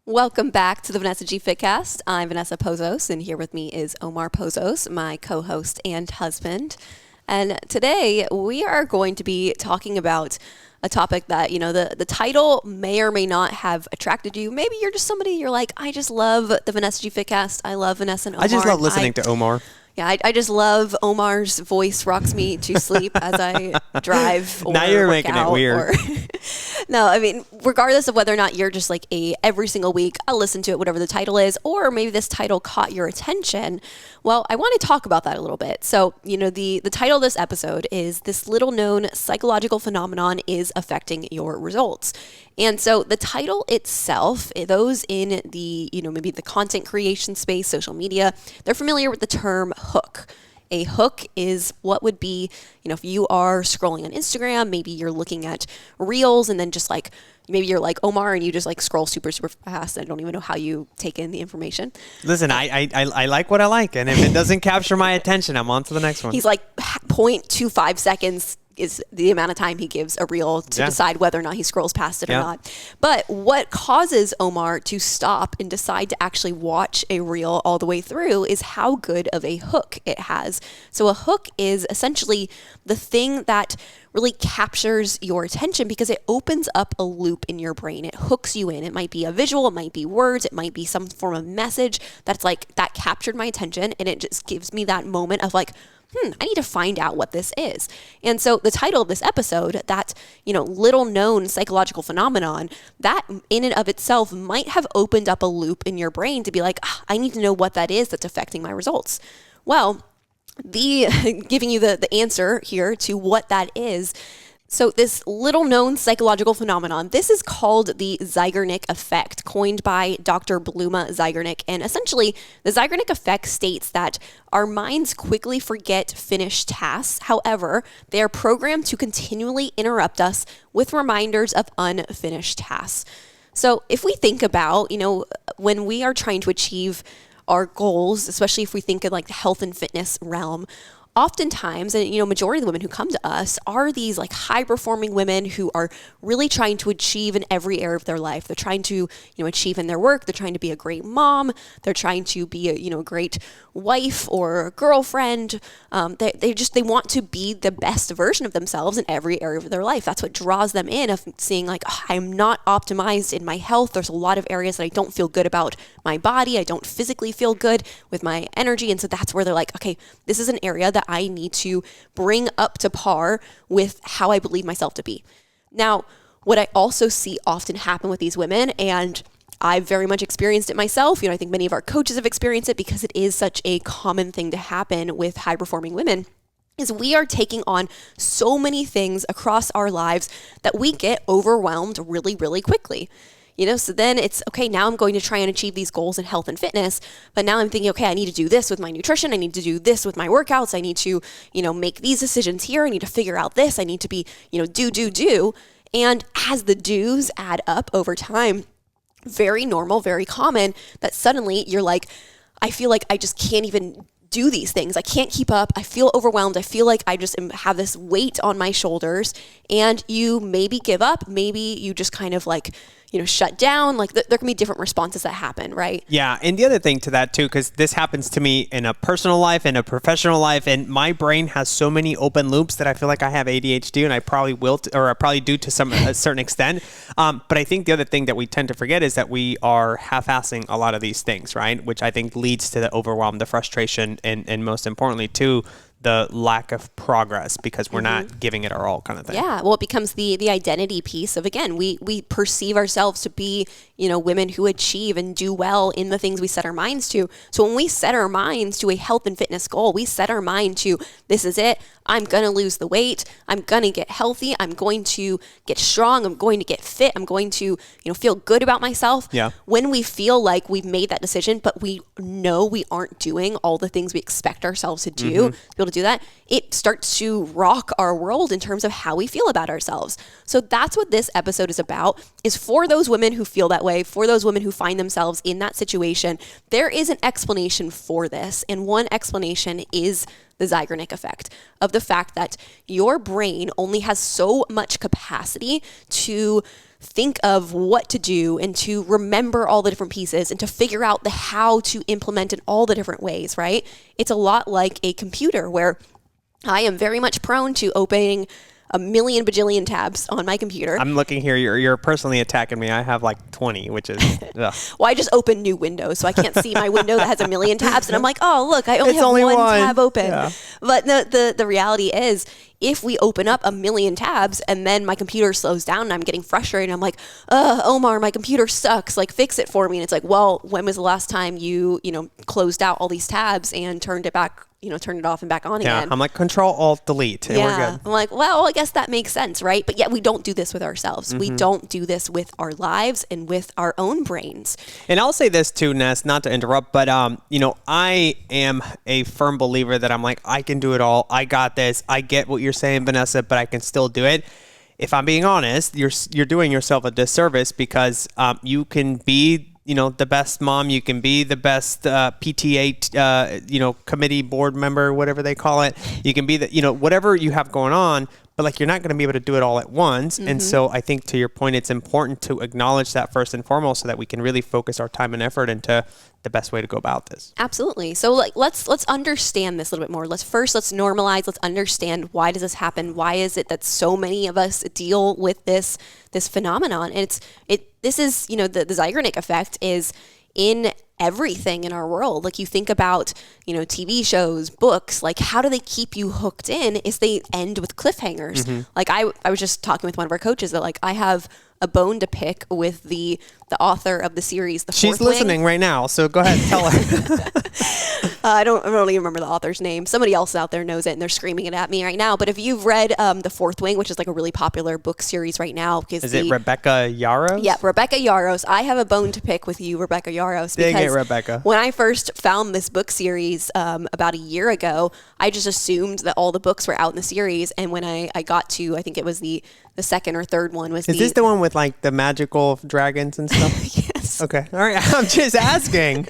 Welcome back to the Vanessa G Fitcast. I'm Vanessa Pozos, and here with me is Omar Pozos, my co-host and husband. And today we are going to be talking about a topic that, the title may or may not have attracted you. Maybe you're just somebody, you're like, I just love the Vanessa G Fitcast. I love Vanessa and Omar. I just love listening to Omar. Yeah, I just love Omar's voice rocks me to sleep as I drive or now you're work making out it weird. No, I mean, regardless of whether or not you're just like every single week, I'll listen to it, whatever the title is, or maybe this title caught your attention. Well, I want to talk about that a little bit. So, the title of this episode is This Little Known Psychological Phenomenon is Affecting Your Results. And so the title itself, those in the, maybe the content creation space, social media, they're familiar with the term hook. A hook is what would be, if you are scrolling on Instagram, maybe you're looking at reels and then just like, maybe you're like Omar and you just like scroll super, super fast. I don't even know how you take in the information. Listen, I like what I like. And if it doesn't capture my attention, I'm on to the next one. He's like 0.25 seconds is the amount of time he gives a reel to decide whether or not he scrolls past it or not. But what causes Omar to stop and decide to actually watch a reel all the way through is how good of a hook it has. So a hook is essentially the thing that really captures your attention because it opens up a loop in your brain. It hooks you in. It might be a visual, it might be words, it might be some form of message that's like, that captured my attention, and it just gives me that moment of like, I need to find out what this is. And so the title of this episode, that, little known psychological phenomenon, that in and of itself might have opened up a loop in your brain to be like, I need to know what that is that's affecting my results. Well, giving you the answer here to what that is. So this little known psychological phenomenon, this is called the Zeigarnik effect, coined by Dr. Bluma Zeigarnik. And essentially, the Zeigarnik effect states that our minds quickly forget finished tasks. However, they are programmed to continually interrupt us with reminders of unfinished tasks. So if we think about, when we are trying to achieve our goals, especially if we think of like the health and fitness realm, oftentimes, and majority of the women who come to us are these like high performing women who are really trying to achieve in every area of their life. They're trying to, achieve in their work. They're trying to be a great mom. They're trying to be a great wife or girlfriend. They want to be the best version of themselves in every area of their life. That's what draws them in, of seeing like, I'm not optimized in my health. There's a lot of areas that I don't feel good about my body. I don't physically feel good with my energy. And so that's where they're like, okay, this is an area that I need to bring up to par with how I believe myself to be. Now, what I also see often happen with these women, and I've very much experienced it myself, I think many of our coaches have experienced it because it is such a common thing to happen with high performing women, is we are taking on so many things across our lives that we get overwhelmed really, really quickly. So then it's, okay, now I'm going to try and achieve these goals in health and fitness, but now I'm thinking, okay, I need to do this with my nutrition. I need to do this with my workouts. I need to, make these decisions here. I need to figure out this. I need to be, do. And as the do's add up over time, very normal, very common that suddenly you're like, I feel like I just can't even do these things. I can't keep up. I feel overwhelmed. I feel like I just have this weight on my shoulders, and you maybe give up. Maybe you just kind of like, shut down. Like there can be different responses that happen, right? Yeah. And the other thing to that too, because this happens to me in a personal life and a professional life, and my brain has so many open loops that I feel like I have ADHD, and I probably will, or I probably do to a certain extent. But I think the other thing that we tend to forget is that we are half-assing a lot of these things, right? Which I think leads to the overwhelm, the frustration, and most importantly to the lack of progress because we're not giving it our all, kind of thing. Yeah, well, it becomes the identity piece of, again, we perceive ourselves to be, women who achieve and do well in the things we set our minds to. So when we set our minds to a health and fitness goal, we set our mind to, this is it, I'm going to lose the weight, I'm going to get healthy, I'm going to get strong, I'm going to get fit, I'm going to, feel good about myself. Yeah. When we feel like we've made that decision, but we know we aren't doing all the things we expect ourselves to do, to be able to do that, it starts to rock our world in terms of how we feel about ourselves. So that's what this episode is about, is for those women who feel that way, for those women who find themselves in that situation. There is an explanation for this, and one explanation is the Zeigarnik effect, of the fact that your brain only has so much capacity to think of what to do and to remember all the different pieces and to figure out the how to implement in all the different ways, right? It's a lot like a computer where I am very much prone to opening a million bajillion tabs on my computer. I'm looking here. You're personally attacking me. I have like 20, which is... Well, I just opened new windows, so I can't see my window that has a million tabs. And I'm like, oh, look, I only have one tab open. Yeah. But the reality is, if we open up a million tabs and then my computer slows down and I'm getting frustrated, I'm like, Omar, my computer sucks. Like, fix it for me. And it's like, well, when was the last time you closed out all these tabs and turned it back, turned it off and back on again? I'm like, Control-Alt-Delete, and we're good. I'm like, well, I guess that makes sense, right? But yet we don't do this with ourselves. We don't do this with our lives and with our own brains. And I'll say this too, Ness, not to interrupt, but I am a firm believer that I'm like, I can do it all. I got this. I get what you're saying, Vanessa, but I can still do it. If I'm being honest, you're doing yourself a disservice because you can be the best mom, you can be the best PTA, committee board member, whatever they call it. You can be whatever you have going on, but like you're not going to be able to do it all at once. And so I think to your point, it's important to acknowledge that first and foremost so that we can really focus our time and effort into the best way to go about this. Absolutely. So let's understand this a little bit more. Let's normalize, let's understand, why does this happen? Why is it that so many of us deal with this phenomenon? And this is, the Zeigarnik effect is in everything in our world. Like, you think about, TV shows, books, like, how do they keep you hooked in is they end with cliffhangers. Like, I was just talking with one of our coaches that, like, I have a bone to pick with the author of the series, The Fourth Wing. She's listening right now, so go ahead, tell her. I don't even remember the author's name. Somebody else out there knows it, and they're screaming it at me right now. But if you've read The Fourth Wing, which is like a really popular book series right now. Is it Rebecca Yarros? Yeah, Rebecca Yarros. I have a bone to pick with you, Rebecca Yarros. Dang it, Rebecca. When I first found this book series about a year ago, I just assumed that all the books were out in the series. And when I got to, I think it was the second or third one was Is this the one with like the magical dragons and stuff? Yes. Okay. All right. I'm just asking.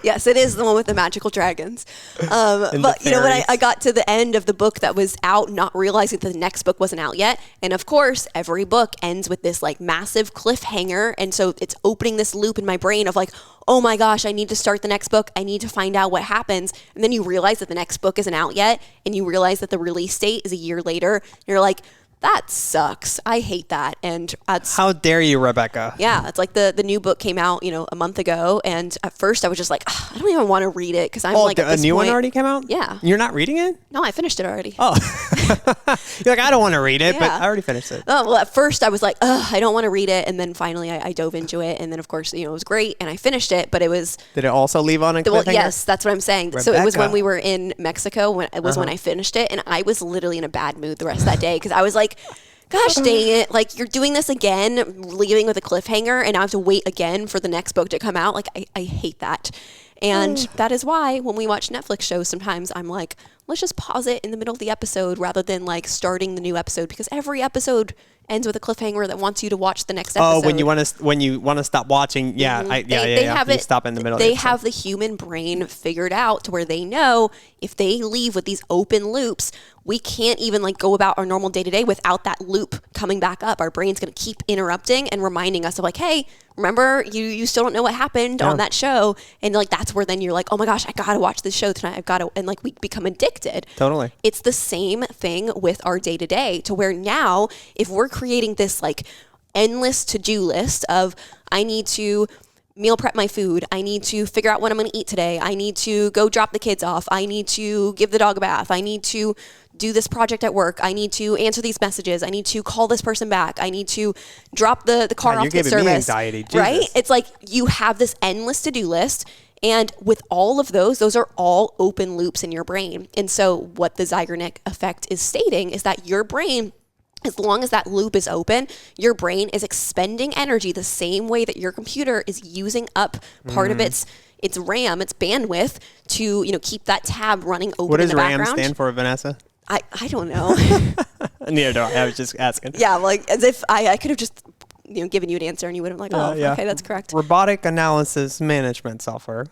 Yes, it is the one with the magical dragons. But when I got to the end of the book that was out, not realizing that the next book wasn't out yet. And of course, every book ends with this like massive cliffhanger. And so it's opening this loop in my brain of like, oh my gosh, I need to start the next book. I need to find out what happens. And then you realize that the next book isn't out yet. And you realize that the release date is a year later. And you're like, that sucks. I hate that. And how dare you, Rebecca? Yeah, it's like the new book came out, a month ago, and at first I was just like, I don't even want to read it because I'm like, at this a new point, one already came out? Yeah. You're not reading it? No, I finished it already. Oh, you're like, I don't want to read it, but I already finished it. Oh, well, at first I was like, I don't want to read it, and then finally I dove into it, and then of course it was great, and I finished it, but it was. Did it also leave on a cliffhanger? Well, yes, that's what I'm saying. Rebecca. So it was when we were in Mexico when I finished it, and I was literally in a bad mood the rest of that day because I was like, gosh dang it, like you're doing this again, leaving with a cliffhanger, and I have to wait again for the next book to come out. Like, I hate that. And that is why when we watch Netflix shows, sometimes I'm like, let's just pause it in the middle of the episode rather than like starting the new episode, because every episode ends with a cliffhanger that wants you to watch the next episode. Oh, when you want to stop watching, they have it. Stop in the middle. They have the human brain figured out to where they know if they leave with these open loops, we can't even like go about our normal day to day without that loop coming back up. Our brain's going to keep interrupting and reminding us of like, hey, remember you still don't know what happened on that show, and like that's where then you're like, oh my gosh, I gotta watch this show tonight. I've got to, and like we become addicted. Totally. It's the same thing with our day to day, to where now if we're creating this like endless to-do list of I need to meal prep my food, I need to figure out what I'm going to eat today, I need to go drop the kids off, I need to give the dog a bath, I need to do this project at work, I need to answer these messages, I need to call this person back, I need to drop the car off to service. Me anxiety. Jesus. Right? It's like you have this endless to-do list, and with all of those are all open loops in your brain. And so what the Zeigarnik effect is stating is that your brain, as long as that loop is open, your brain is expending energy the same way that your computer is using up part of its RAM, its bandwidth to keep that tab running open in the background. What does RAM stand for, Vanessa? I don't know. Neither do I. I was just asking. Yeah, like as if I could have just given you an answer and you would have been like, okay, that's correct. Robotic analysis management software.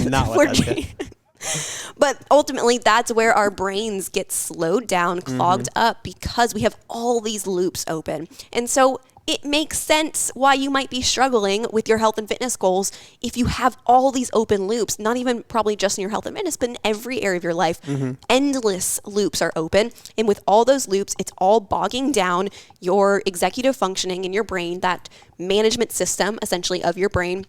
Not what that's But ultimately, that's where our brains get slowed down, clogged up, because we have all these loops open. And so it makes sense why you might be struggling with your health and fitness goals if you have all these open loops, not even probably just in your health and fitness, but in every area of your life. Endless loops are open. And with all those loops, it's all bogging down your executive functioning in your brain, that management system essentially of your brain.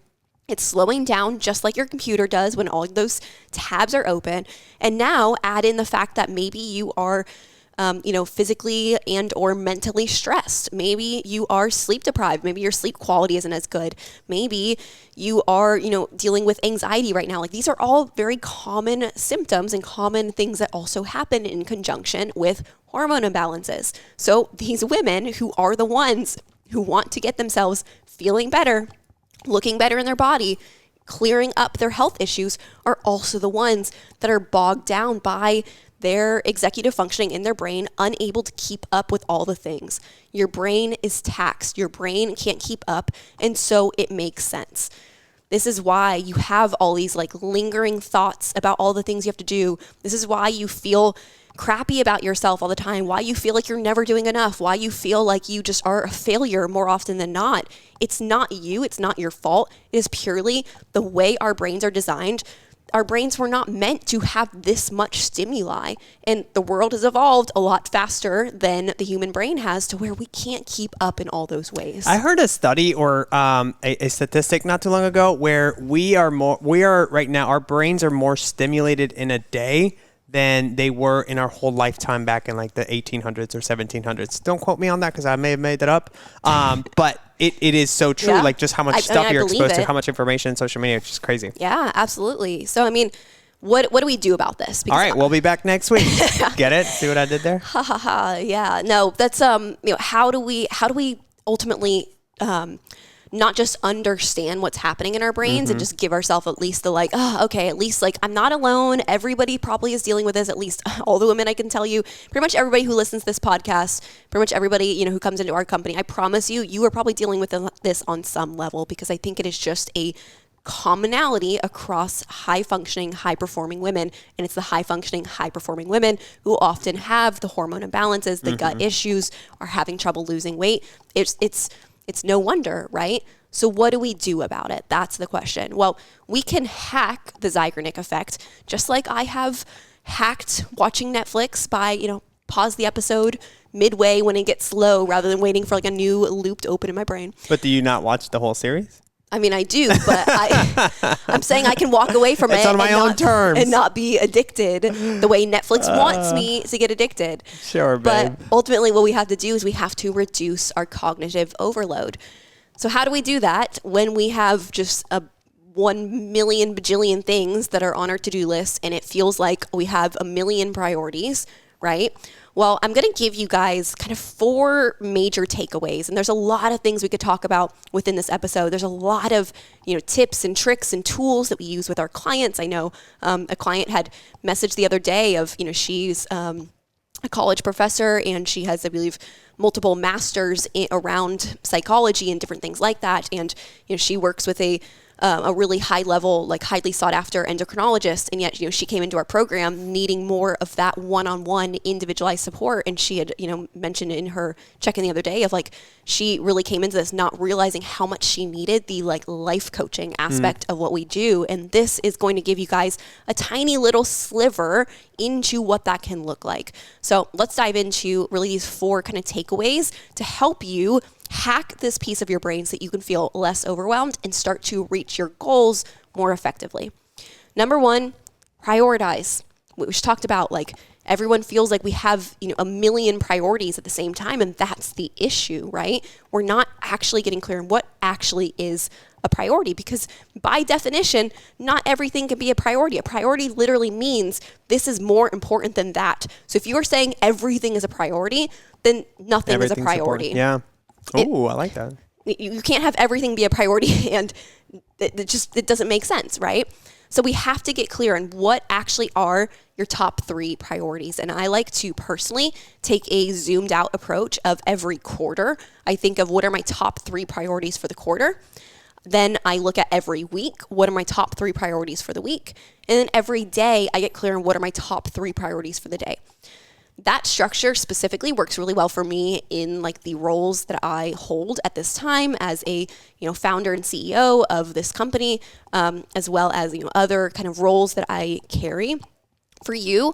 It's slowing down just like your computer does when all of those tabs are open. And now add in the fact that maybe you are physically and or mentally stressed. Maybe you are sleep deprived. Maybe your sleep quality isn't as good. Maybe you are, dealing with anxiety right now. Like, these are all very common symptoms and common things that also happen in conjunction with hormone imbalances. So these women who are the ones who want to get themselves feeling better, looking better in their body, clearing up their health issues, are also the ones that are bogged down by their executive functioning in their brain, unable to keep up with all the things. Your brain is taxed. Your brain can't keep up, and so it makes sense. This is why you have all these lingering thoughts about all the things you have to do. This is why you feel crappy about yourself all the time, why you feel like you're never doing enough, why you feel like you just are a failure more often than not. It's not you. It's not your fault. It is purely the way our brains are designed. Our brains were not meant to have this much stimuli, and the world has evolved a lot faster than the human brain has, to where we can't keep up in all those ways. I heard a study or a statistic not too long ago where we are right now, our brains are more stimulated in a day than they were in our whole lifetime back in the 1800s or 1700s. Don't quote me on that because I may have made that up. But it is so true. Yeah. Just how much stuff you're exposed to, it. how much information, social media, it's just crazy. Yeah, absolutely. So, what do we do about this? All right, we'll be back next week. Get it? See what I did there? Ha ha ha. Yeah. No, that's how do we ultimately not just understand what's happening in our brains and just give ourselves at least the at least I'm not alone. Everybody probably is dealing with this. At least all the women I can tell you, pretty much everybody who listens to this podcast, pretty much everybody, who comes into our company, I promise you are probably dealing with this on some level, because I think it is just a commonality across high functioning, high performing women. And it's the high functioning, high performing women who often have the hormone imbalances, the gut issues, are having trouble losing weight. It's no wonder, right? So what do we do about it? That's the question. Well, we can hack the Zeigarnik effect, just like I have hacked watching Netflix by, pause the episode midway when it gets slow rather than waiting for a new loop to open in my brain. But do you not watch the whole series? I do, but I'm saying I can walk away from it's it on my own terms and not be addicted the way Netflix wants me to get addicted. Sure, babe. But ultimately what we have to do is we have to reduce our cognitive overload. So how do we do that when we have just a 1 million bajillion things that are on our to-do list and it feels like we have a million priorities, right? Well, I'm going to give you guys kind of 4 major takeaways, and there's a lot of things we could talk about within this episode. There's a lot of, tips and tricks and tools that we use with our clients. I know a client had messaged the other day of, she's a college professor and she has, I believe, multiple masters around psychology and different things like that. And, she works with a really high level, highly sought after endocrinologist. And yet, she came into our program needing more of that one-on-one individualized support. And she had, mentioned in her check-in the other day of she really came into this not realizing how much she needed the life coaching aspect of what we do. And this is going to give you guys a tiny little sliver into what that can look like. So let's dive into really these 4 kind of takeaways to help you hack this piece of your brain so that you can feel less overwhelmed and start to reach your goals more effectively. Number 1, prioritize. We just talked about everyone feels like we have, a million priorities at the same time, and that's the issue, right? We're not actually getting clear on what actually is a priority, because by definition, not everything can be a priority. A priority literally means this is more important than that. So if you are saying everything is a priority, then nothing is a priority. Yeah. Oh, I like that. You can't have everything be a priority, and it doesn't make sense, right? So we have to get clear on what actually are your top 3 priorities. And I like to personally take a zoomed out approach of every quarter. I think of what are my top 3 priorities for the quarter. Then I look at every week, what are my top 3 priorities for the week? And then every day I get clear on what are my top 3 priorities for the day. that structure specifically works really well for me in like the roles that I hold at this time as a, founder and CEO of this company, as well as, other kind of roles that I carry. For you,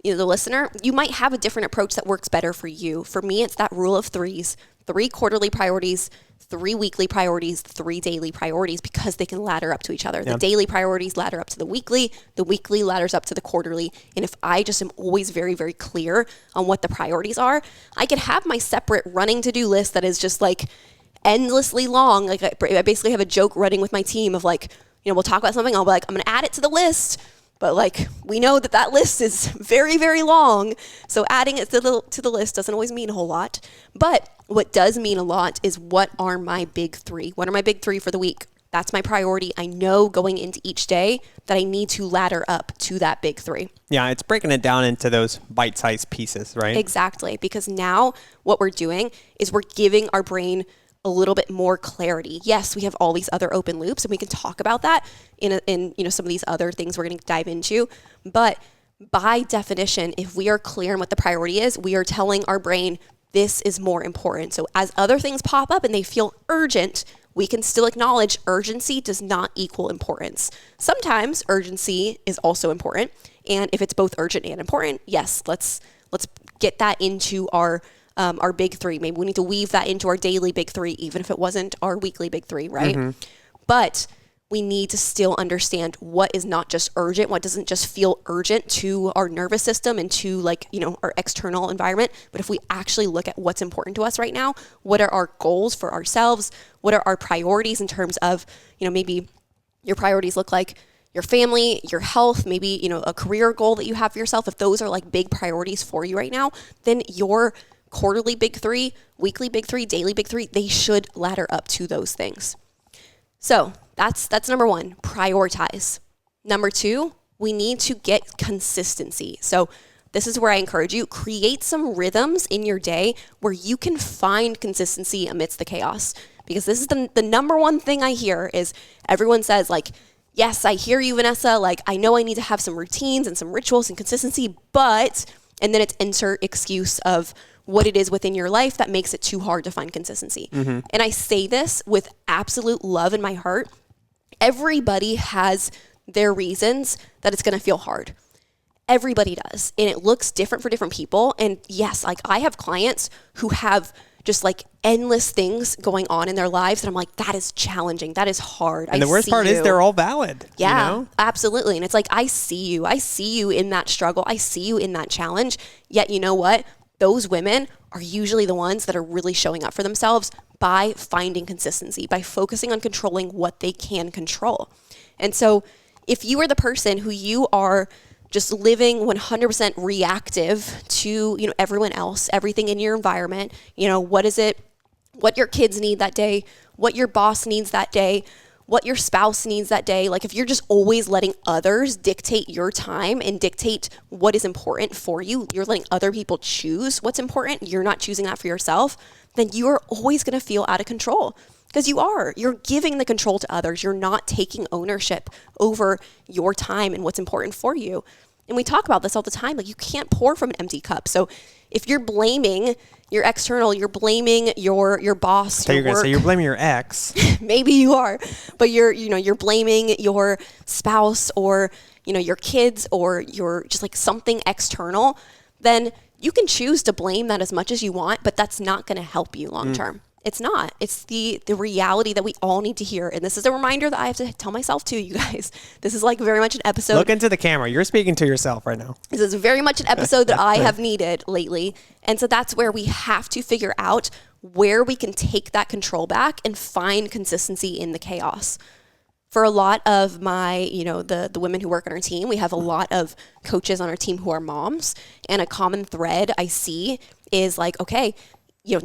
the listener, you might have a different approach that works better for you. For me, it's that rule of threes: 3 quarterly priorities, 3 weekly priorities, 3 daily priorities, because they can ladder up to each other. The daily priorities ladder up to the weekly ladders up to the quarterly. And if I just am always very, very clear on what the priorities are, I can have my separate running to-do list that is just like endlessly long. Like I basically have a joke running with my team of like, we'll talk about something, I'll be like, I'm going to add it to the list. But like, we know that list is very, very long. So adding it to the list doesn't always mean a whole lot. But what does mean a lot is, what are my big 3? What are my big 3 for the week? That's my priority. I know going into each day that I need to ladder up to that big 3. Yeah, it's breaking it down into those bite-sized pieces, right? Exactly. Because now what we're doing is we're giving our brain a little bit more clarity. Yes, we have all these other open loops, and we can talk about that in some of these other things we're going to dive into. But by definition, if we are clear on what the priority is, we are telling our brain this is more important. So as other things pop up and they feel urgent, we can still acknowledge urgency does not equal importance. Sometimes urgency is also important, and if it's both urgent and important, yes, let's get that into our big 3. Maybe we need to weave that into our daily big 3, even if it wasn't our weekly big 3, right? Mm-hmm. But we need to still understand what is not just urgent, what doesn't just feel urgent to our nervous system and to our external environment. But if we actually look at what's important to us right now, what are our goals for ourselves? What are our priorities in terms of, maybe your priorities look like your family, your health, maybe, a career goal that you have for yourself. If those are like big priorities for you right now, then your quarterly big 3, weekly big 3, daily big 3, they should ladder up to those things. So that's number 1, prioritize. Number 2, we need to get consistency. So this is where I encourage you, create some rhythms in your day where you can find consistency amidst the chaos. Because this is the number 1 thing I hear is everyone says like, yes, I hear you, Vanessa. Like, I know I need to have some routines and some rituals and consistency, but, and then it's insert excuse of what it is within your life that makes it too hard to find consistency. Mm-hmm. And I say this with absolute love in my heart. Everybody has their reasons that it's going to feel hard. Everybody does. And it looks different for different people. And yes, like I have clients who have just like endless things going on in their lives. And I'm like, that is challenging. That is hard. And the worst part is they're all valid. Yeah, absolutely. And it's like, I see you in that struggle. I see you in that challenge. Yet, you know what? Those women are usually the ones that are really showing up for themselves by finding consistency, by focusing on controlling what they can control. And so if you are the person who you are just living 100% reactive to, everyone else, everything in your environment, what your kids need that day, what your boss needs that day, what your spouse needs that day. Like if you're just always letting others dictate your time and dictate what is important for you, you're letting other people choose what's important, you're not choosing that for yourself, then you are always going to feel out of control. Because you're giving the control to others. You're not taking ownership over your time and what's important for you. And we talk about this all the time. Like you can't pour from an empty cup. So if you're blaming your external, you're blaming your boss, your work. You're blaming your ex. Maybe you are, but you're blaming your spouse or, your kids or your just like something external, then you can choose to blame that as much as you want, but that's not going to help you long term. It's not. It's the reality that we all need to hear. And this is a reminder that I have to tell myself too, you guys. This is like very much an episode. Look into the camera. You're speaking to yourself right now. This is very much an episode that I have needed lately. And so that's where we have to figure out where we can take that control back and find consistency in the chaos. For a lot of my, the women who work on our team, we have a lot of coaches on our team who are moms. And a common thread I see is like, okay,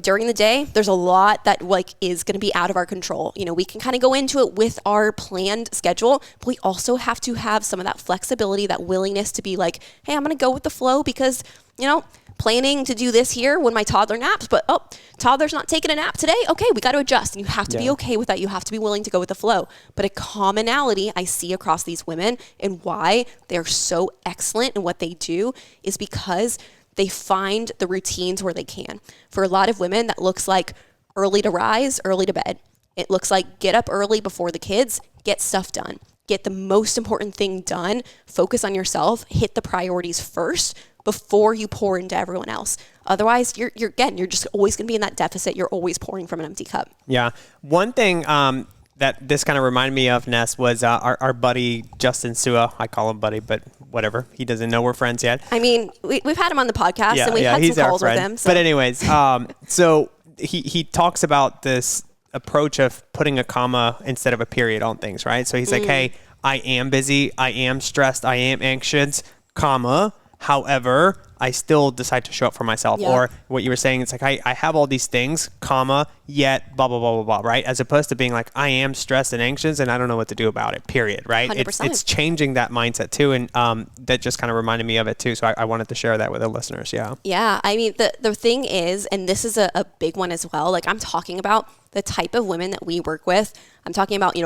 during the day, there's a lot that is going to be out of our control. We can kind of go into it with our planned schedule, but we also have to have some of that flexibility, that willingness to be like, hey, I'm going to go with the flow because, planning to do this here when my toddler naps, but toddler's not taking a nap today. Okay, we got to adjust. And you have to be okay with that. You have to be willing to go with the flow. But a commonality I see across these women and why they're so excellent in what they do is because they find the routines where they can. For a lot of women, that looks like early to rise, early to bed. It looks like get up early before the kids, get stuff done. Get the most important thing done, focus on yourself, hit the priorities first before you pour into everyone else. Otherwise, you're just always going to be in that deficit. You're always pouring from an empty cup. Yeah. One thing that this kind of reminded me of, Ness, was our buddy Justin Sua. I call him buddy, but whatever. He doesn't know we're friends yet. I mean, we've had him on the podcast, and we've had some calls with him. So. But anyways, so he talks about this approach of putting a comma instead of a period on things, right? So he's like, hey, I am busy, I am stressed, I am anxious, comma, however, I still decide to show up for myself. Yeah. Or what you were saying, it's like, I have all these things, comma, yet blah, blah, blah, blah, blah, right? As opposed to being like, I am stressed and anxious and I don't know what to do about it, period, right? 100%. It's changing that mindset too. And that just kind of reminded me of it too. So I wanted to share that with the listeners. Yeah. Yeah. I mean, the thing is, and this is a big one as well, like I'm talking about the type of women that we work with. I'm talking about,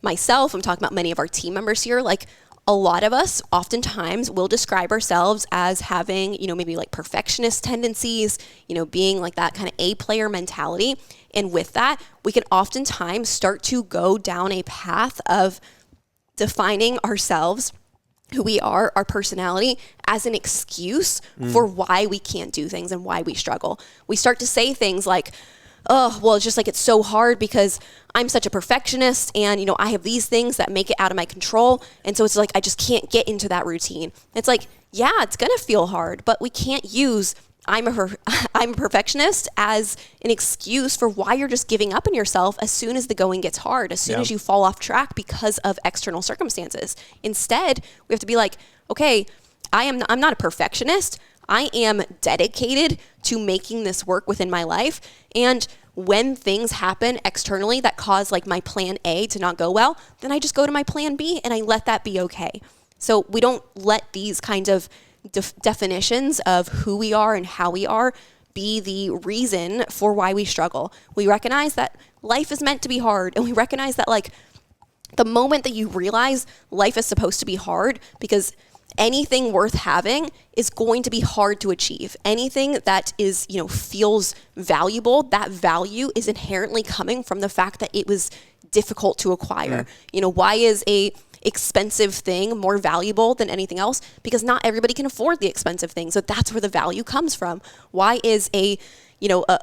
myself, I'm talking about many of our team members here. Like a lot of us oftentimes will describe ourselves as having, maybe like perfectionist tendencies, being like that kind of A player mentality. And with that, we can oftentimes start to go down a path of defining ourselves, who we are, our personality, as an excuse for why we can't do things and why we struggle. We start to say things like, oh, well, it's just like it's so hard because I'm such a perfectionist and, I have these things that make it out of my control. And so it's like I just can't get into that routine. It's like, yeah, it's going to feel hard, but we can't use I'm a perfectionist as an excuse for why you're just giving up on yourself as soon as the going gets hard, as soon as you fall off track because of external circumstances. Instead, we have to be like, okay, I'm not a perfectionist. I am dedicated to making this work within my life. And when things happen externally that cause like my plan A to not go well, then I just go to my plan B and I let that be okay. So we don't let these kinds of definitions of who we are and how we are be the reason for why we struggle. We recognize that life is meant to be hard, and we recognize that like the moment that you realize life is supposed to be hard, because anything worth having is going to be hard to achieve. Anything that is, feels valuable, that value is inherently coming from the fact that it was difficult to acquire. Why is a expensive thing more valuable than anything else? Because not everybody can afford the expensive thing. So that's where the value comes from. Why is a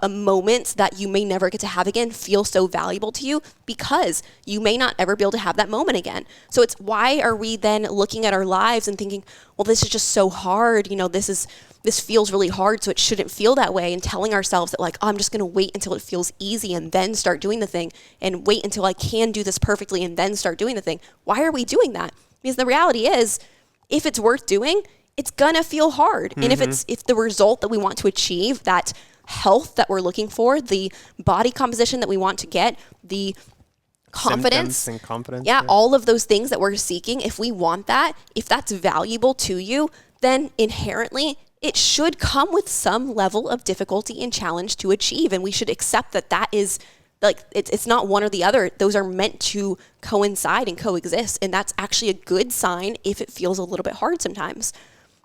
moment that you may never get to have again feel so valuable to you? Because you may not ever be able to have that moment again. So it's why are we then looking at our lives and thinking, well, this is just so hard. This feels really hard, so it shouldn't feel that way. And telling ourselves that like, oh, I'm just going to wait until it feels easy and then start doing the thing, and wait until I can do this perfectly and then start doing the thing. Why are we doing that? Because the reality is, if it's worth doing, it's going to feel hard. And if the result that we want to achieve, that health that we're looking for, the body composition that we want to get, the confidence and confidence, all of those things that we're seeking, if we want that, if that's valuable to you, then inherently it should come with some level of difficulty and challenge to achieve. And we should accept that is like, it's not one or the other. Those are meant to coincide and coexist. And that's actually a good sign if it feels a little bit hard sometimes.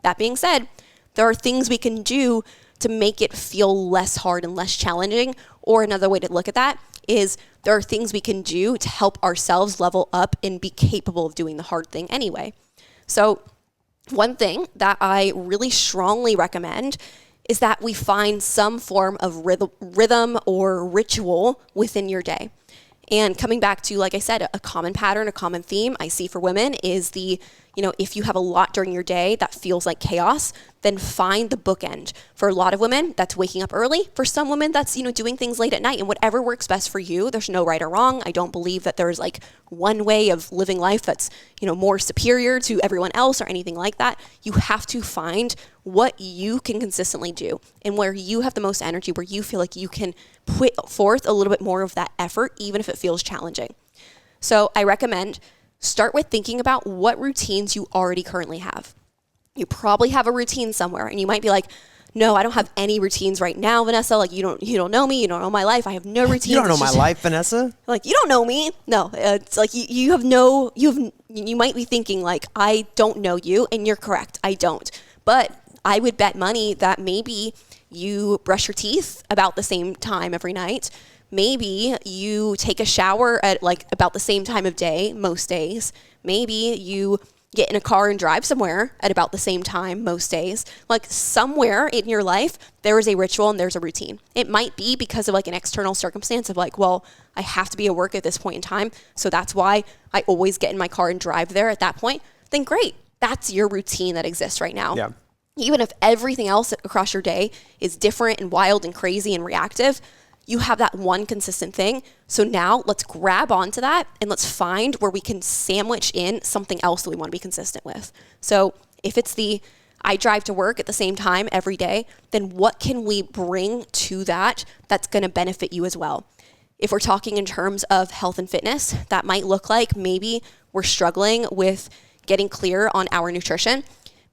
That being said, there are things we can do to make it feel less hard and less challenging. Or another way to look at that is there are things we can do to help ourselves level up and be capable of doing the hard thing anyway. So one thing that I really strongly recommend is that we find some form of rhythm or ritual within your day. And coming back to, like I said, a common pattern, a common theme I see for women is if you have a lot during your day that feels like chaos, then find the bookend. For a lot of women, that's waking up early. For some women, that's, doing things late at night, and whatever works best for you. There's no right or wrong. I don't believe that there's like one way of living life that's, more superior to everyone else or anything like that. You have to find what you can consistently do and where you have the most energy, where you feel like you can put forth a little bit more of that effort, even if it feels challenging. So I recommend start with thinking about what routines you already currently have. You probably have a routine somewhere, and you might be like, no, I don't have any routines right now, Vanessa. Like, you don't know me. You don't know my life. I have no routines. You don't know my life, Vanessa? Like, you don't know me. No, it's like you might be thinking like, I don't know you, and you're correct. I don't. But I would bet money that maybe you brush your teeth about the same time every night. Maybe you take a shower at like about the same time of day most days. Maybe you get in a car and drive somewhere at about the same time most days. Like somewhere in your life, there is a ritual and there's a routine. It might be because of like an external circumstance of like, well, I have to be at work at this point in time, so that's why I always get in my car and drive there at that point. Then great. That's your routine that exists right now. Yeah. Even if everything else across your day is different and wild and crazy and reactive, you have that one consistent thing. So now let's grab onto that and let's find where we can sandwich in something else that we want to be consistent with. So if it's I drive to work at the same time every day, then what can we bring to that that's going to benefit you as well? If we're talking in terms of health and fitness, that might look like maybe we're struggling with getting clear on our nutrition.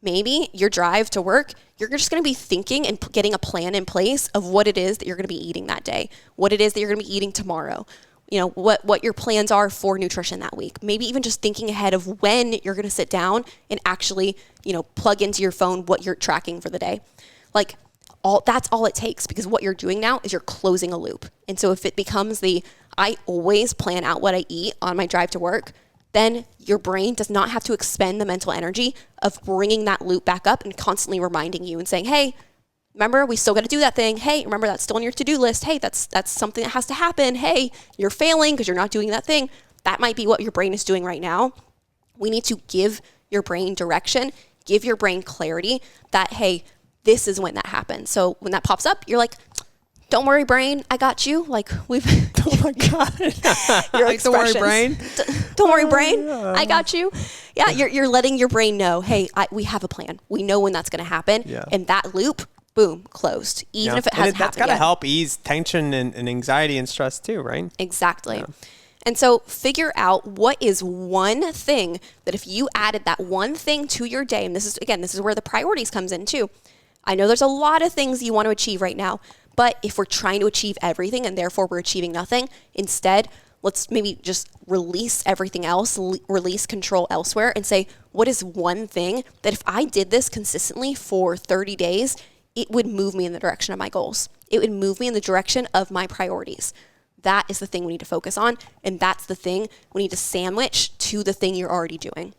Maybe your drive to work, you're just going to be thinking and getting a plan in place of what it is that you're going to be eating that day, what it is that you're going to be eating tomorrow, what your plans are for nutrition that week. Maybe even just thinking ahead of when you're going to sit down and actually, plug into your phone what you're tracking for the day. Like that's all it takes, because what you're doing now is you're closing a loop. And so if it becomes I always plan out what I eat on my drive to work, then your brain does not have to expend the mental energy of bringing that loop back up and constantly reminding you and saying, hey, remember, we still got to do that thing. Hey, remember, that's still on your to-do list. Hey, that's something that has to happen. Hey, you're failing because you're not doing that thing. That might be what your brain is doing right now. We need to give your brain direction, give your brain clarity that, hey, this is when that happens. So when that pops up, you're like, don't worry, brain, I got you. Like Oh my God. Your like, don't worry, brain. Don't worry, brain, I got you. Yeah, you're letting your brain know, hey, we have a plan. We know when that's going to happen. Yeah. And that loop, boom, closed. Even if it hasn't happened that's got to yet. help ease tension and anxiety and stress too, right? Exactly. Yeah. And so figure out what is one thing that if you added that one thing to your day, and this is where the priorities comes in too. I know there's a lot of things you want to achieve right now, but if we're trying to achieve everything and therefore we're achieving nothing, instead, let's maybe just release everything else, release control elsewhere, and say, what is one thing that if I did this consistently for 30 days, it would move me in the direction of my goals. It would move me in the direction of my priorities. That is the thing we need to focus on, and that's the thing we need to sandwich to the thing you're already doing.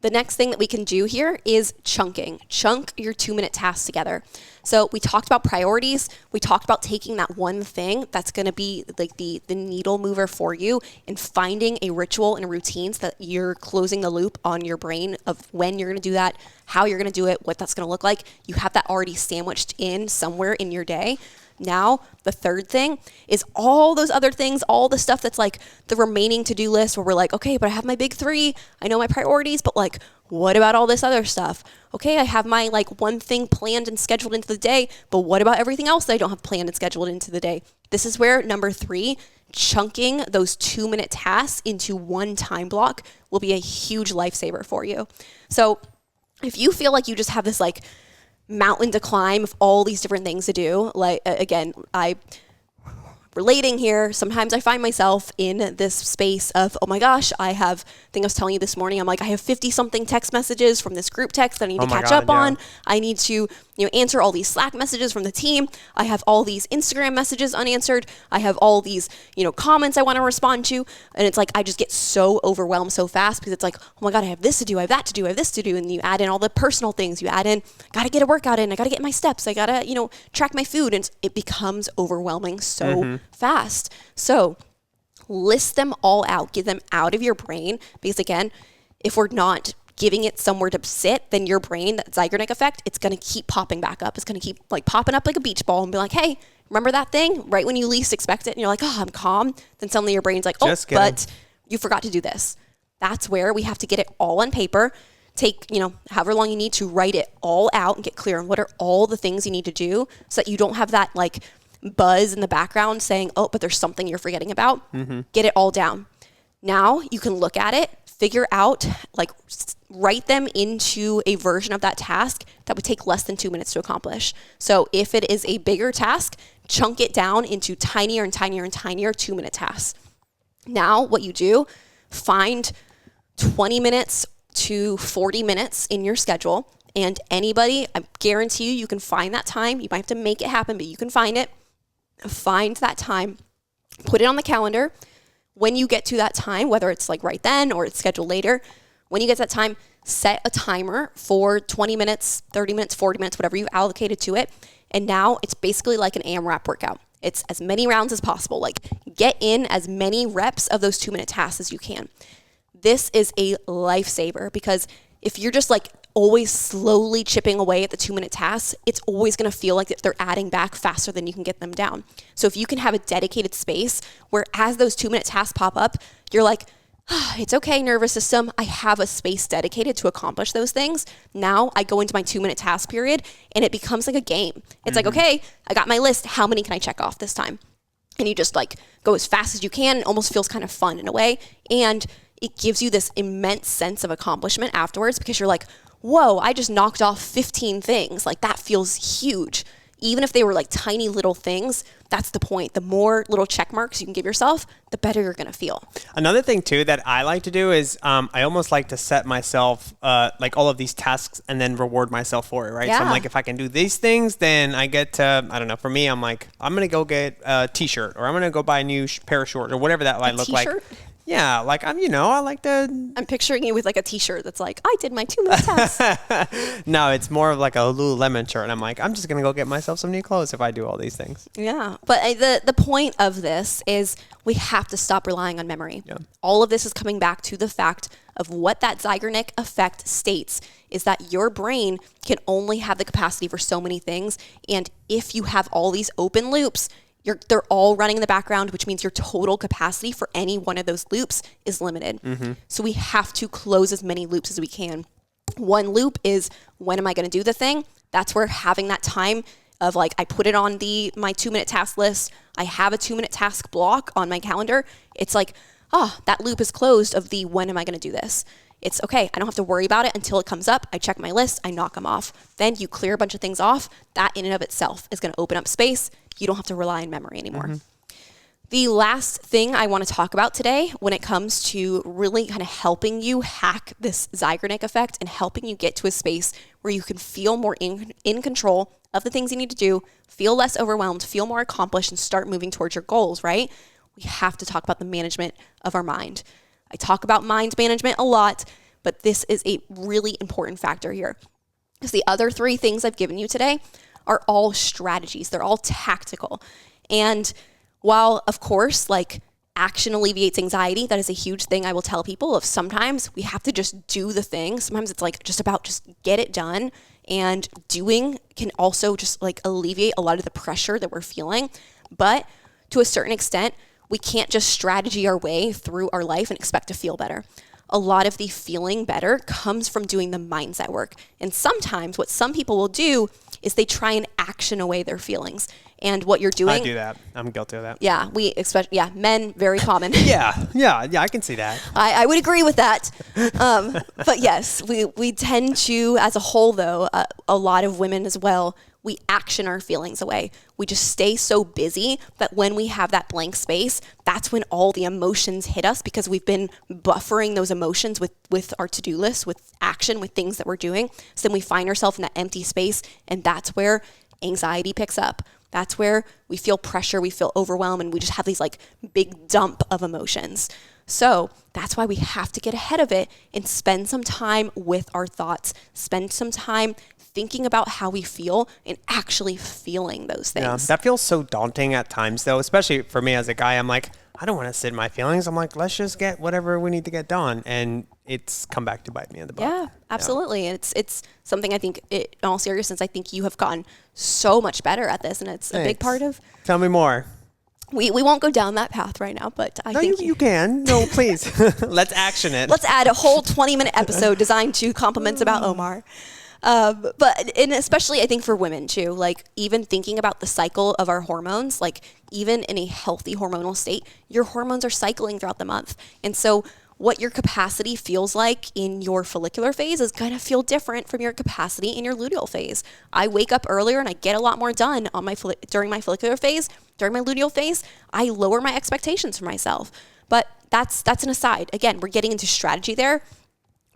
The next thing that we can do here is chunking. Chunk your 2-minute tasks together. So we talked about priorities. We talked about taking that one thing that's going to be like the needle mover for you and finding a ritual and routines that you're closing the loop on your brain of when you're going to do that, how you're going to do it, what that's going to look like. You have that already sandwiched in somewhere in your day. Now, the third thing is all those other things, all the stuff that's like the remaining to-do list where we're like, okay, but I have my big 3. I know my priorities, but like, what about all this other stuff? Okay, I have my like one thing planned and scheduled into the day, but what about everything else that I don't have planned and scheduled into the day? This is where number 3, chunking those 2-minute tasks into one time block will be a huge lifesaver for you. So if you feel like you just have this like mountain to climb of all these different things to do. Like, again, relating here, sometimes I find myself in this space of, oh my gosh, I think I was telling you this morning, I'm like, I have 50 something text messages from this group text that I need to catch up on. I need to, answer all these Slack messages from the team. I have all these Instagram messages unanswered. I have all these, comments I want to respond to. And it's like, I just get so overwhelmed so fast because it's like, oh my God, I have this to do. I have that to do. I have this to do. And you add in all the personal things. You add in, got to get a workout in. I got to get my steps. I got to, track my food. And it becomes overwhelming so fast. So list them all out. Get them out of your brain. Because again, if we're not giving it somewhere to sit, then your brain, that Zeigarnik effect, it's going to keep popping back up. It's going to keep like popping up like a beach ball and be like, hey, remember that thing? Right when you least expect it and you're like, oh, I'm calm. Then suddenly your brain's like, oh, but you forgot to do this. That's where we have to get it all on paper. Take, however long you need to write it all out and get clear on what are all the things you need to do so that you don't have that like buzz in the background saying, oh, but there's something you're forgetting about. Get it all down. Now you can look at it, figure out, like write them into a version of that task that would take less than 2 minutes to accomplish. So if it is a bigger task, chunk it down into tinier and tinier and tinier 2-minute tasks. Now what you do, find 20 minutes to 40 minutes in your schedule And anybody, I guarantee you can find that time. You might have to make it happen, but you can find it. Find that time. Put it on the calendar. When you get to that time, whether it's like right then or it's scheduled later, when you get to that time, set a timer for 20 minutes, 30 minutes, 40 minutes, whatever you've allocated to it. And now it's basically like an AMRAP workout. It's as many rounds as possible. Like get in as many reps of those 2-minute tasks as you can. This is a lifesaver because if you're just like always slowly chipping away at the 2-minute tasks, it's always going to feel like they're adding back faster than you can get them down. So if you can have a dedicated space where as those 2-minute tasks pop up, you're like, it's okay, nervous system. I have a space dedicated to accomplish those things. Now I go into my 2-minute task period and it becomes like a game. It's like, okay, I got my list. How many can I check off this time? And you just like go as fast as you can. It almost feels kind of fun in a way. And it gives you this immense sense of accomplishment afterwards because you're like, whoa, I just knocked off 15 things. Like that feels huge. Even if they were like tiny little things, that's the point. The more little check marks you can give yourself, the better you're going to feel. Another thing too that I like to do is I almost like to set myself like all of these tasks and then reward myself for it, right? Yeah. So I'm like, if I can do these things, then I get to, I don't know, for me, I'm like, I'm going to go get a t-shirt or I'm going to go buy a new pair of shorts or whatever that might look like. Yeah, like I like to. I'm picturing you with like a t-shirt that's like, I did my 2-minute test. No, it's more of like a Lululemon shirt. And I'm like, I'm just going to go get myself some new clothes if I do all these things. Yeah. But the point of this is we have to stop relying on memory. Yeah. All of this is coming back to the fact of what that Zeigarnik effect states is that your brain can only have the capacity for so many things. And if you have all these open loops, they're all running in the background, which means your total capacity for any one of those loops is limited. So we have to close as many loops as we can. One loop is, when am I going to do the thing? That's where having that time of like, I put it on my 2-minute task list. I have a 2-minute task block on my calendar. It's like, that loop is closed of the when am I going to do this? It's okay. I don't have to worry about it until it comes up. I check my list. I knock them off. Then you clear a bunch of things off. That in and of itself is going to open up space. You don't have to rely on memory anymore. The last thing I want to talk about today when it comes to really kind of helping you hack this Zeigarnik effect and helping you get to a space where you can feel more in control of the things you need to do, feel less overwhelmed, feel more accomplished, and start moving towards your goals, right? We have to talk about the management of our mind. I talk about mind management a lot, but this is a really important factor here. Because the other 3 things I've given you today are all strategies. They're all tactical. And while, of course, like action alleviates anxiety, that is a huge thing I will tell people of sometimes we have to just do the thing. Sometimes it's like just about just get it done. And doing can also just like alleviate a lot of the pressure that we're feeling. But to a certain extent, we can't just strategy our way through our life and expect to feel better. A lot of the feeling better comes from doing the mindset work. And sometimes what some people will do is they try and action away their feelings. And what you're doing... I do that. I'm guilty of that. Yeah, men, very common. Yeah, I can see that. I would agree with that. But yes, we tend to, as a whole though, a lot of women as well, we action our feelings away. We just stay so busy that when we have that blank space, that's when all the emotions hit us because we've been buffering those emotions with our to-do list, with action, with things that we're doing. So then we find ourselves in that empty space, and that's where anxiety picks up. That's where we feel pressure, we feel overwhelmed, and we just have these like big dump of emotions. So that's why we have to get ahead of it and spend some time with our thoughts, spend some time thinking about how we feel and actually feeling those things. Yeah, that feels so daunting at times though, especially for me as a guy. I'm like, I don't want to sit in my feelings. I'm like, let's just get whatever we need to get done. And it's come back to bite me in the butt. Yeah, absolutely. Yeah. And it's something I think, in all seriousness, I think you have gotten so much better at this. And it's a big part of... Tell me more. We won't go down that path right now, but I think... you can. No, please. Let's action it. Let's add a whole 20-minute episode designed to compliments about Omar. But especially I think for women too, like even thinking about the cycle of our hormones, like even in a healthy hormonal state, your hormones are cycling throughout the month. And so what your capacity feels like in your follicular phase is going to feel different from your capacity in your luteal phase. I wake up earlier and I get a lot more done on during my follicular phase. During my luteal phase, I lower my expectations for myself. But that's an aside. Again, we're getting into strategy there.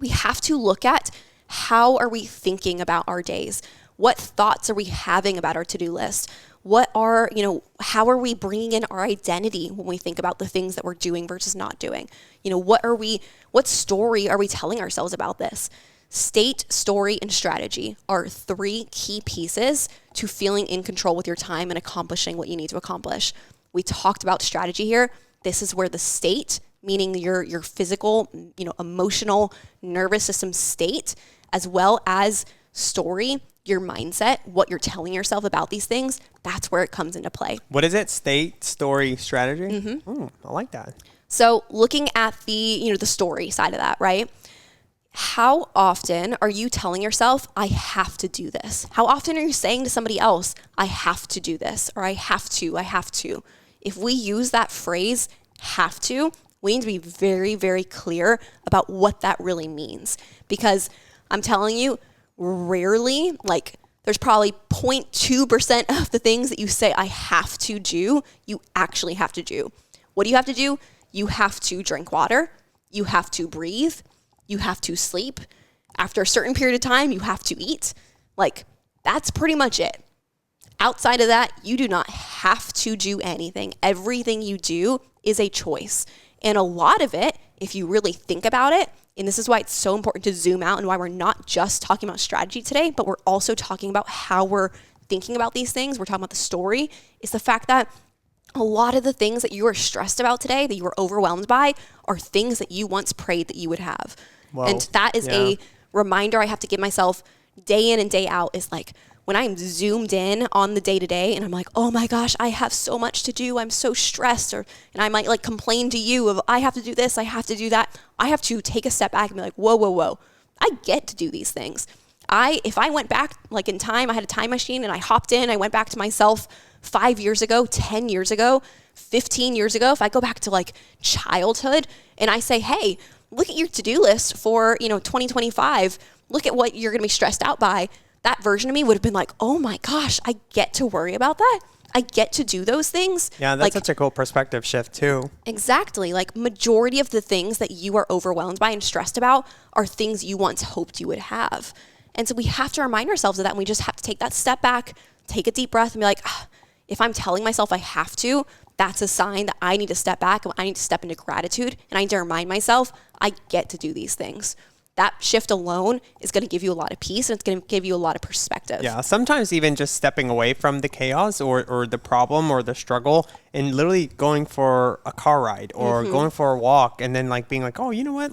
We have to look at How are we thinking about our days? What thoughts are we having about our to-do list? How are we bringing in our identity when we think about the things that we're doing versus not doing? What story are we telling ourselves about this? State, story, and strategy are 3 key pieces to feeling in control with your time and accomplishing what you need to accomplish. We talked about strategy here. This is where the state, meaning your physical, emotional, nervous system state, as well as story, your mindset, what you're telling yourself about these things, that's where it comes into play. What is it? State, story, strategy? Mm-hmm. I like that. So looking at the story side of that, right? How often are you telling yourself, I have to do this? How often are you saying to somebody else, I have to do this, or I have to? If we use that phrase, have to, we need to be very, very clear about what that really means. Because I'm telling you, rarely, there's probably 0.2% of the things that you say I have to do, you actually have to do. What do you have to do? You have to drink water. You have to breathe. You have to sleep. After a certain period of time, you have to eat. That's pretty much it. Outside of that, you do not have to do anything. Everything you do is a choice. And a lot of it, if you really think about it, and this is why it's so important to zoom out and why we're not just talking about strategy today, but we're also talking about how we're thinking about these things. We're talking about the story, is the fact that a lot of the things that you are stressed about today, that you are overwhelmed by, are things that you once prayed that you would have. Whoa. And that is a reminder I have to give myself day in and day out, is when I'm zoomed in on the day-to-day and I'm like, oh my gosh, I have so much to do, I'm so stressed, and I might complain to you of, I have to do this, I have to do that. I have to take a step back and be like, whoa. I get to do these things. If I went back in time, I had a time machine and I hopped in, I went back to myself 5 years ago, 10 years ago, 15 years ago, if I go back to childhood and I say, hey, look at your to-do list for, 2025, look at what you're going to be stressed out by. That version of me would have been like, oh my gosh, I get to worry about that. I get to do those things. Yeah, that's such a cool perspective shift too. Exactly. Majority of the things that you are overwhelmed by and stressed about are things you once hoped you would have. And so we have to remind ourselves of that. And we just have to take that step back, take a deep breath and be like, if I'm telling myself I have to, that's a sign that I need to step back. I need to step into gratitude. And I need to remind myself I get to do these things. That shift alone is going to give you a lot of peace, and it's going to give you a lot of perspective. Yeah, sometimes even just stepping away from the chaos or the problem or the struggle and literally going for a car ride or going for a walk, and then being like, oh, you know what?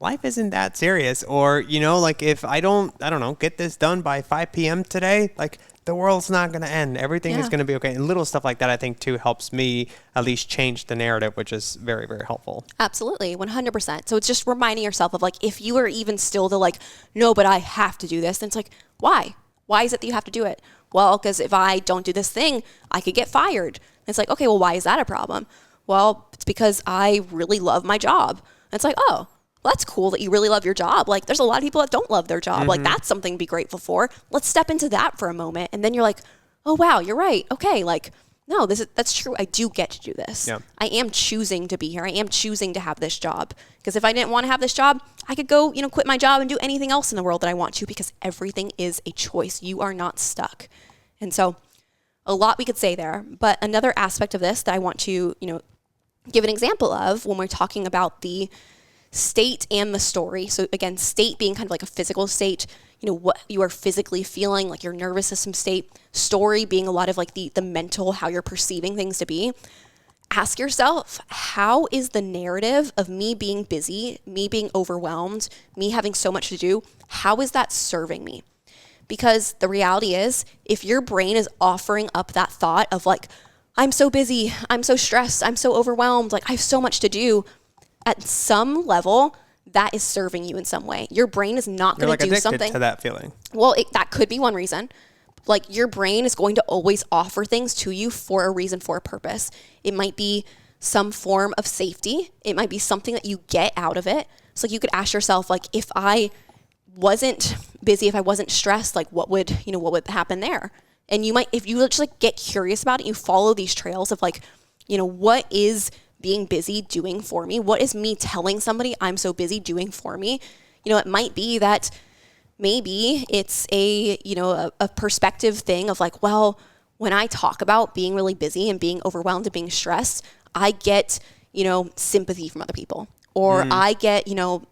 Life isn't that serious. Or, if I don't get this done by 5 p.m. today, the world's not going to end. Everything is going to be okay. And little stuff like that, I think, too, helps me at least change the narrative, which is very, very helpful. Absolutely. 100%. So it's just reminding yourself of if you are even still no, but I have to do this. Then it's why? Why is it that you have to do it? Well, because if I don't do this thing, I could get fired. And it's okay, well, why is that a problem? Well, it's because I really love my job. And it's oh, well, that's cool that you really love your job. There's a lot of people that don't love their job. That's something to be grateful for. Let's step into that for a moment. And then you're oh, wow, you're right. Okay, no, that's true. I do get to do this. Yeah. I am choosing to be here. I am choosing to have this job. Because if I didn't want to have this job, I could go, quit my job and do anything else in the world that I want to, because everything is a choice. You are not stuck. And so a lot we could say there. But another aspect of this that I want to, give an example of when we're talking about the state and the story. So again, state being kind of a physical state, what you are physically feeling, your nervous system state. Story being a lot of the mental, how you're perceiving things to be. Ask yourself, how is the narrative of me being busy, me being overwhelmed, me having so much to do, how is that serving me? Because the reality is, if your brain is offering up that thought of I'm so busy, I'm so stressed, I'm so overwhelmed, I have so much to do, at some level, that is serving you in some way. Your brain is not going to do something. You're addicted to that feeling. Well, that could be one reason. Your brain is going to always offer things to you for a reason, for a purpose. It might be some form of safety. It might be something that you get out of it. So you could ask yourself, if I wasn't busy, if I wasn't stressed, what would happen there? And you might, if you just get curious about it, you follow these trails of what is being busy doing for me? What is me telling somebody I'm so busy doing for me? It might be that maybe it's a perspective thing of like, well, when I talk about being really busy and being overwhelmed and being stressed, I get, sympathy from other people. Or I get,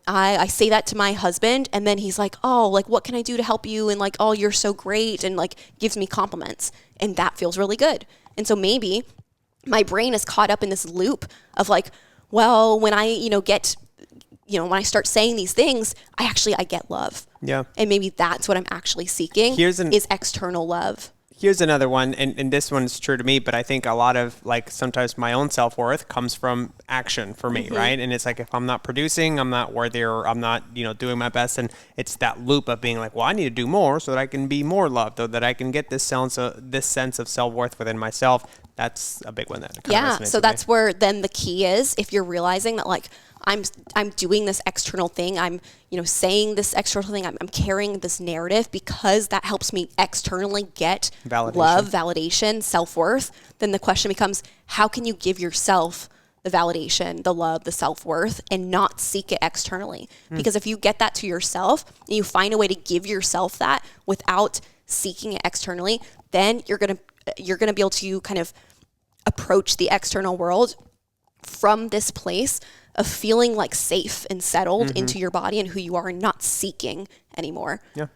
I say that to my husband and then he's like, oh, like, what can I do to help you? And like, oh, you're so great. And like gives me compliments. And that feels really good. And so maybe my brain is caught up in this loop of like, well, when I, when I start saying these things, I get love. Yeah. And maybe that's what I'm actually seeking is external love. Here's another one, and this one's true to me, but I think a lot of like sometimes my own self-worth comes from action for me, right? And it's like if I'm not producing, I'm not worthy, or I'm not, doing my best, and it's that loop of being like, well, I need to do more so that I can be more loved, or that I can get this sense of self-worth within myself. That's a big one that kind of resonates so with that's me. where then the key is, if you're realizing that like I'm doing this external thing, I'm saying this external thing, I'm carrying this narrative because that helps me externally get love, validation, self-worth. Then the question becomes, how can you give yourself the validation, the love, the self-worth, and not seek it externally? Because if you get that to yourself and you find a way to give yourself that without seeking it externally, then you're gonna be able to kind of approach the external world from this place of feeling like safe and settled into your body and who you are and not seeking anymore. Yeah.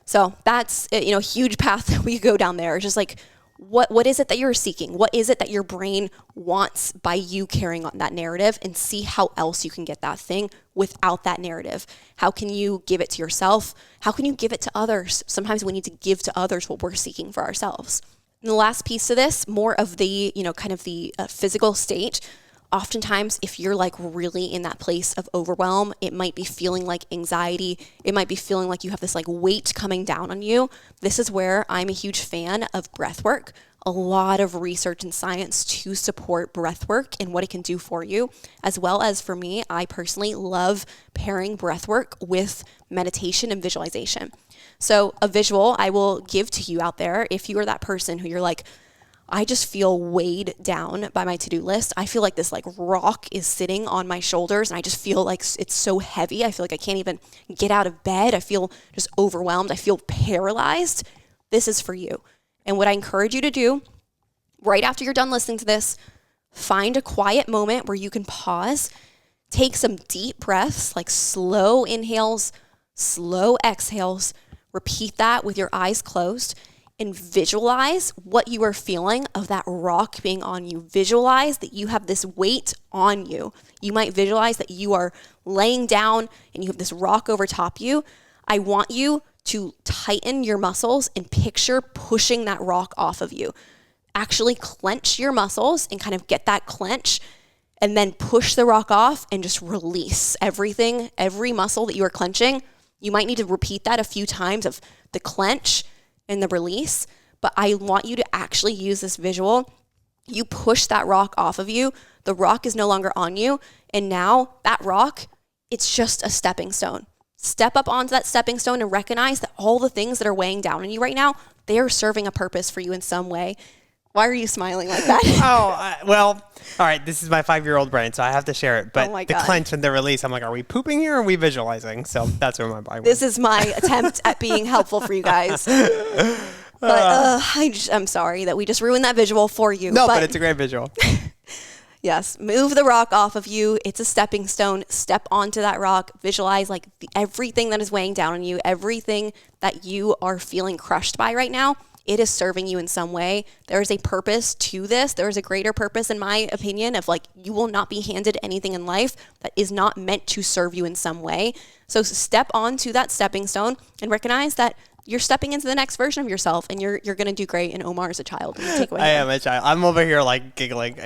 So that's, a huge path that we go down there. It's just like, what is it that you're seeking? What is it that your brain wants by you carrying on that narrative, and see how else you can get that thing without that narrative. How can you give it to yourself? How can you give it to others? Sometimes we need to give to others what we're seeking for ourselves. And the last piece of this, more of the, kind of the physical state. Oftentimes, if you're like really in that place of overwhelm, it might be feeling like anxiety. It might be feeling like you have this like weight coming down on you. This is where I'm a huge fan of breath work. A lot of research and science to support breath work and what it can do for you. As well as for me, I personally love pairing breath work with meditation and visualization. So a visual I will give to you out there, if you are that person who you're like, I just feel weighed down by my to-do list. I feel like this like rock is sitting on my shoulders and I just feel like it's so heavy. I feel like I can't even get out of bed. I feel just overwhelmed. I feel paralyzed. This is for you. And what I encourage you to do right after you're done listening to this, find a quiet moment where you can pause, take some deep breaths, like slow inhales, slow exhales, repeat that with your eyes closed, and visualize what you are feeling of that rock being on you. Visualize that you have this weight on you. You might visualize that you are laying down and you have this rock over top you. I want you to tighten your muscles and picture pushing that rock off of you. Actually clench your muscles and kind of get that clench, and then push the rock off and just release everything, every muscle that you are clenching. You might need to repeat that a few times of the clench and the release, but I want you to actually use this visual. You push that rock off of you. The rock is no longer on you. And now that rock, it's just a stepping stone. Step up onto that stepping stone and recognize that all the things that are weighing down on you right now, they are serving a purpose for you in some way. Why are you smiling like that? Well, all right, this is my 5-year-old brain, so I have to share it. But the clench and the release, I'm like, are we pooping here or are we visualizing? So that's where my brain This is my attempt at being helpful for you guys. But I'm sorry that we just ruined that visual for you. No, but it's a great visual. Yes, move the rock off of you. It's a stepping stone. Step onto that rock. Visualize like everything that is weighing down on you, everything that you are feeling crushed by right now. It is serving you in some way. There is a purpose to this. There is a greater purpose, in my opinion, of like, you will not be handed anything in life that is not meant to serve you in some way. So step onto that stepping stone and recognize that you're stepping into the next version of yourself, and you're going to do great. And Omar is a child. I am a child. I'm over here like giggling.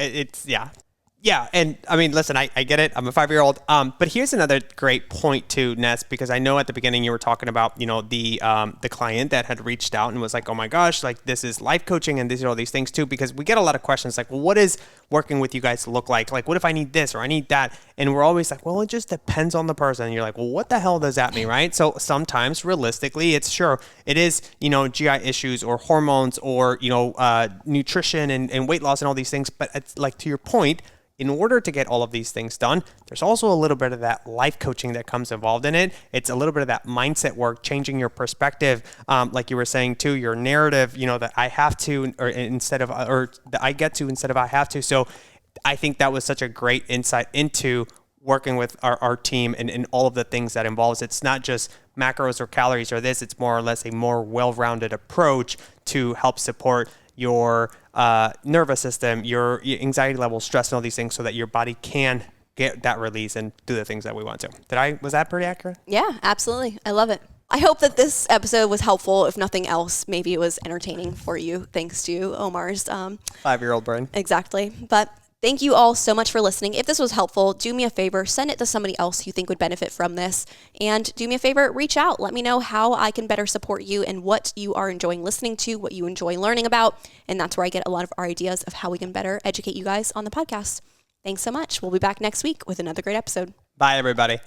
Yeah, and I mean, listen, I get it. I'm a 5-year-old. But here's another great point too, Ness, because I know at the beginning you were talking about, the client that had reached out and was like, oh my gosh, like this is life coaching and these are all these things too, because we get a lot of questions like, well, what does working with you guys look like? Like, what if I need this or I need that? And we're always like, well, it just depends on the person. And you're like, well, what the hell does that mean, right? So sometimes realistically, it is, GI issues or hormones or, nutrition and weight loss and all these things. But it's like, to your point, in order to get all of these things done, there's also a little bit of that life coaching that comes involved in it. It's a little bit of that mindset work, changing your perspective. Like you were saying too, your narrative, that I have to, or that I get to instead of I have to. So I think that was such a great insight into working with our team and all of the things that involves. It's not just macros or calories or this, it's more or less a more well-rounded approach to help support your nervous system, your anxiety level, stress, and all these things so that your body can get that release and do the things that we want to. Was that pretty accurate? Yeah, absolutely. I love it. I hope that this episode was helpful. If nothing else, maybe it was entertaining for you, thanks to Omar's 5-year-old brain. Exactly. But thank you all so much for listening. If this was helpful, do me a favor, send it to somebody else you think would benefit from this. And do me a favor, reach out. Let me know how I can better support you and what you are enjoying listening to, what you enjoy learning about. And that's where I get a lot of our ideas of how we can better educate you guys on the podcast. Thanks so much. We'll be back next week with another great episode. Bye, everybody.